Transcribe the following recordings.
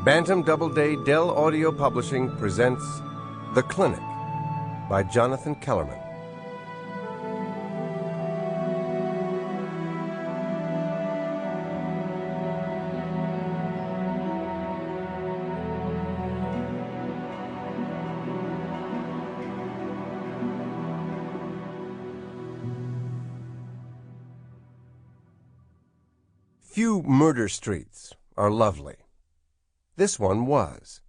Bantam Doubleday Dell Audio Publishing presents The Clinic by Jonathan Kellerman. Few murder streets are lovely. This one was.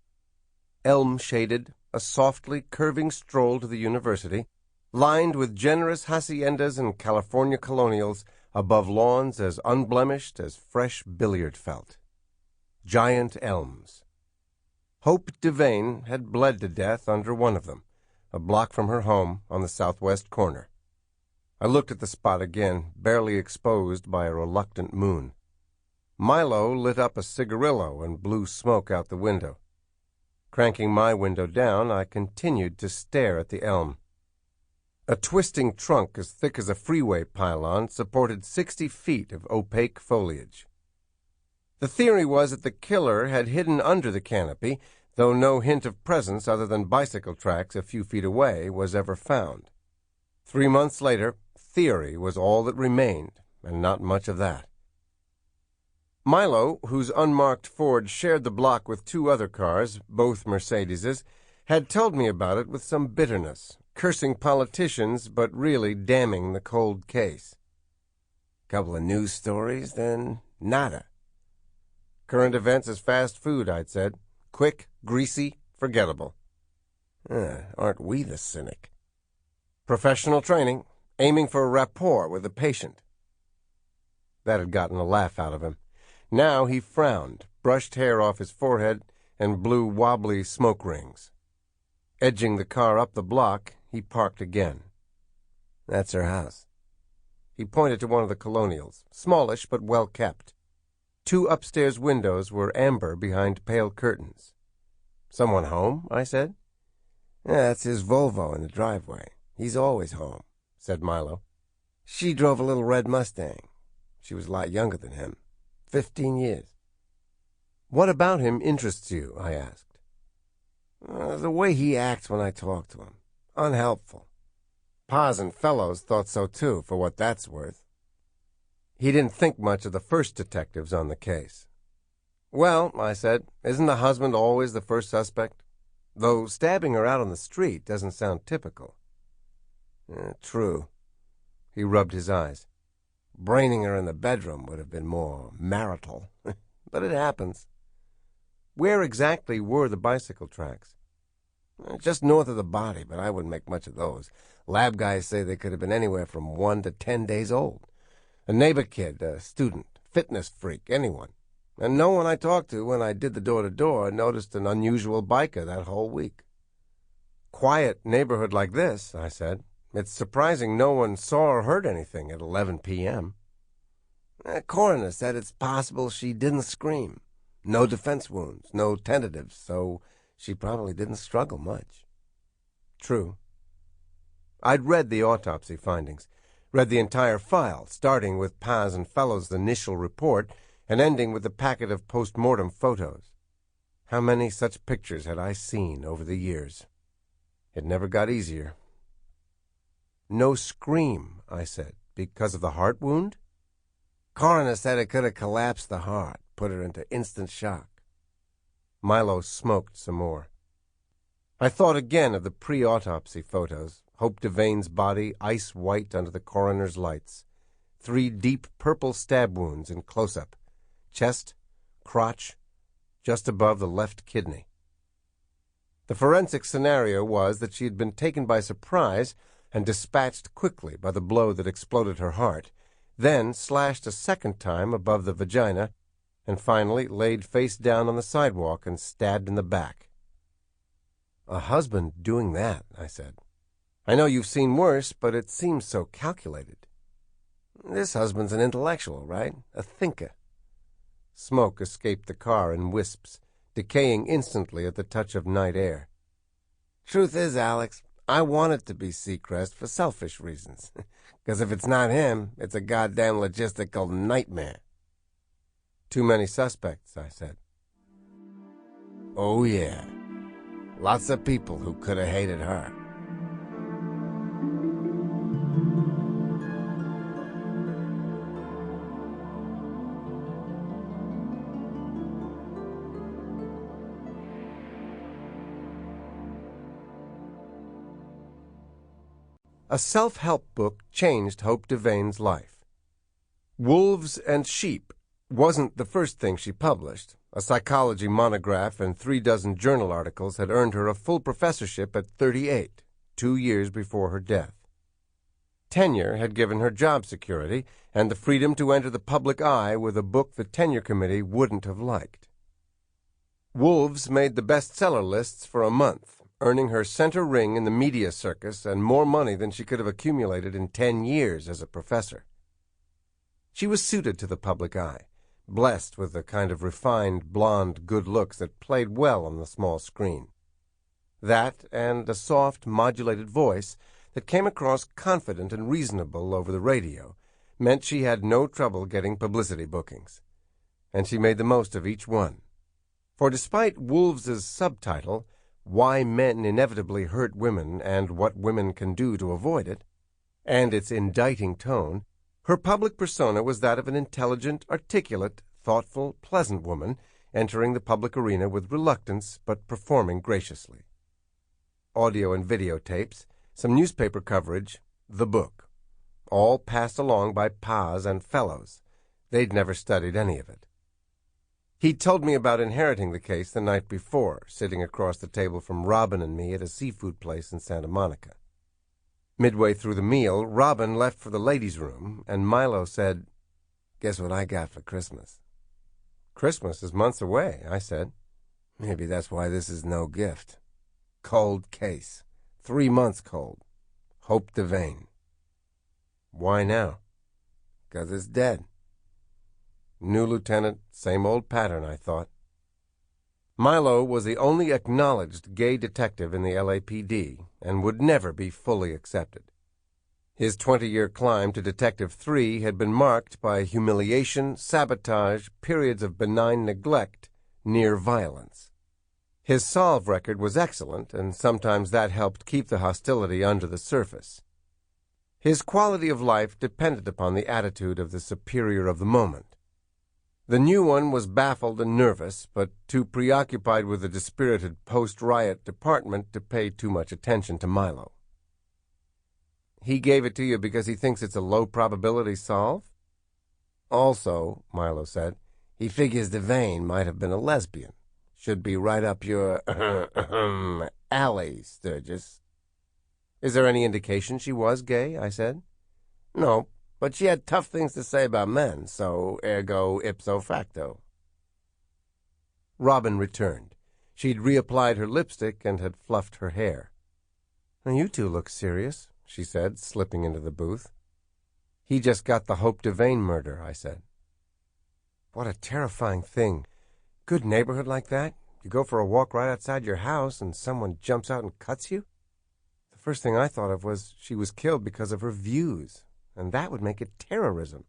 Elm-shaded, a softly curving stroll to the university, lined with generous haciendas and California colonials above lawns as unblemished as fresh billiard felt. Giant elms. Hope Devane had bled to death under one of them, a block from her home on the southwest corner. I looked at the spot again, barely exposed by a reluctant moon. Milo lit up a cigarillo and blew smoke out the window. Cranking my window down, I continued to stare at the elm. A twisting trunk as thick as a freeway pylon supported 60 feet of opaque foliage. The theory was that the killer had hidden under the canopy, though no hint of presence other than bicycle tracks a few feet away was ever found. 3 months later, theory was all that remained, and not much of that. Milo, whose unmarked Ford shared the block with 2 other cars, both Mercedeses, had told me about it with some bitterness, cursing politicians but really damning the cold case. Couple of news stories, then nada. Current events is fast food, I'd said. Quick, greasy, forgettable. Aren't we the cynic? Professional training, aiming for a rapport with the patient. That had gotten a laugh out of him. Now he frowned, brushed hair off his forehead, and blew wobbly smoke rings. Edging the car up the block, he parked again. That's her house. He pointed to one of the colonials, smallish but well kept. 2 upstairs windows were amber behind pale curtains. Someone home? I said. That's his Volvo in the driveway. He's always home, said Milo. She drove a little red Mustang. She was a lot younger than him. 15 years. What about him interests you? I asked. The way he acts when I talk to him. Unhelpful. Paz and fellows thought so too, for what that's worth. He didn't think much of the first detectives on the case. Well, I said, isn't the husband always the first suspect? Though stabbing her out on the street doesn't sound typical. True. He rubbed his eyes. Braining her in the bedroom would have been more marital. But it happens. Where exactly were the bicycle tracks? Just north of the body, but I wouldn't make much of those. Lab guys say they could have been anywhere from 1 to 10 days old. A neighbor kid, a student, fitness freak, anyone. And no one I talked to when I did the door-to-door noticed an unusual biker that whole week. Quiet neighborhood like this, I said. It's surprising no one saw or heard anything at 11 p.m. The coroner said it's possible she didn't scream. No defense wounds, no tentatives, so she probably didn't struggle much. True. I'd read the autopsy findings, read the entire file, starting with Paz and Fellows' initial report and ending with the packet of post-mortem photos. How many such pictures had I seen over the years? It never got easier. No scream, I said, because of the heart wound? Coroner said it could have collapsed the heart, put her into instant shock. Milo smoked some more. I thought again of the pre-autopsy photos, Hope Devane's body ice white under the coroner's lights, 3 deep purple stab wounds in close-up, chest, crotch, just above the left kidney. The forensic scenario was that she had been taken by surprise and dispatched quickly by the blow that exploded her heart, then slashed a second time above the vagina, and finally laid face down on the sidewalk and stabbed in the back. A husband doing that, I said. I know you've seen worse, but it seems so calculated. This husband's an intellectual, right? A thinker. Smoke escaped the car in wisps, decaying instantly at the touch of night air. Truth is, Alex, I want it to be Seacrest for selfish reasons. Because if it's not him, it's a goddamn logistical nightmare. Too many suspects, I said. Oh yeah, lots of people who could have hated her. A self-help book changed Hope Devane's life. Wolves and Sheep wasn't the first thing she published. A psychology monograph and 36 journal articles had earned her a full professorship at 38, 2 years before her death. Tenure had given her job security and the freedom to enter the public eye with a book the tenure committee wouldn't have liked. Wolves made the bestseller lists for a month, earning her center ring in the media circus and more money than she could have accumulated in 10 years as a professor. She was suited to the public eye, blessed with the kind of refined, blonde good looks that played well on the small screen. That and a soft, modulated voice that came across confident and reasonable over the radio meant she had no trouble getting publicity bookings. And she made the most of each one. For despite Wolves's subtitle, Why Men Inevitably Hurt Women and What Women Can Do to Avoid It, and its indicting tone, her public persona was that of an intelligent, articulate, thoughtful, pleasant woman entering the public arena with reluctance but performing graciously. Audio and videotapes, some newspaper coverage, the book, all passed along by Paz and fellows. They'd never studied any of it. He'd told me about inheriting the case the night before, sitting across the table from Robin and me at a seafood place in Santa Monica. Midway through the meal, Robin left for the ladies' room, and Milo said, "Guess what I got for Christmas?" "Christmas is months away," I said. "Maybe that's why this is no gift. Cold case. 3 months cold. Hope Devane." "Why now?" "'Cause it's dead." New lieutenant, same old pattern, I thought. Milo was the only acknowledged gay detective in the LAPD and would never be fully accepted. His 20-year climb to Detective 3 had been marked by humiliation, sabotage, periods of benign neglect, near violence. His solve record was excellent, and sometimes that helped keep the hostility under the surface. His quality of life depended upon the attitude of the superior of the moment. The new one was baffled and nervous, but too preoccupied with the dispirited post-riot department to pay too much attention to Milo. "He gave it to you because he thinks it's a low-probability solve?" "Also," Milo said, "he figures Devane might have been a lesbian. Should be right up your alley, Sturgis." "Is there any indication she was gay?" I said. "No. But she had tough things to say about men, so ergo ipso facto." Robin returned. She'd reapplied her lipstick and had fluffed her hair. "Now you two look serious," she said, slipping into the booth. "He just got the Hope Devane murder," I said. "What a terrifying thing. Good neighborhood like that. You go for a walk right outside your house and someone jumps out and cuts you. The first thing I thought of was she was killed because of her views. And that would make it terrorism.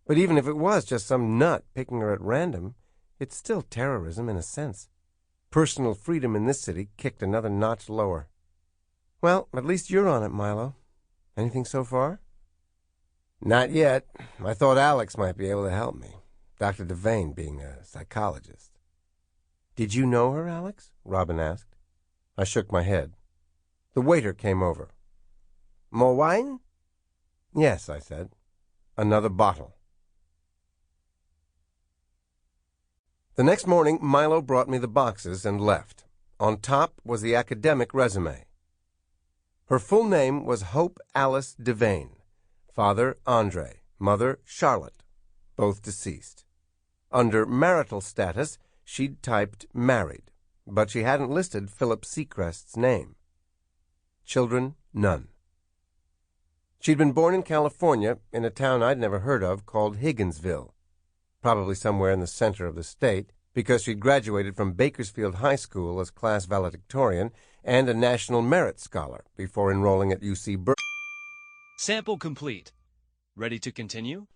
But even if it was just some nut picking her at random, it's still terrorism in a sense. Personal freedom in this city kicked another notch lower. Well, at least you're on it, Milo. Anything so far?" "Not yet. I thought Alex might be able to help me. Dr. Devane being a psychologist." "Did you know her, Alex?" Robin asked. I shook my head. The waiter came over. "More wine?" "Yes," I said. "Another bottle." The next morning, Milo brought me the boxes and left. On top was the academic resume. Her full name was Hope Alice Devane. Father, Andre. Mother, Charlotte. Both deceased. Under marital status, she'd typed married, but she hadn't listed Philip Seacrest's name. Children, none. She'd been born in California, in a town I'd never heard of called Higginsville, probably somewhere in the center of the state, because she'd graduated from Bakersfield High School as class valedictorian and a National Merit Scholar before enrolling at UC Berkeley. Sample complete. Ready to continue?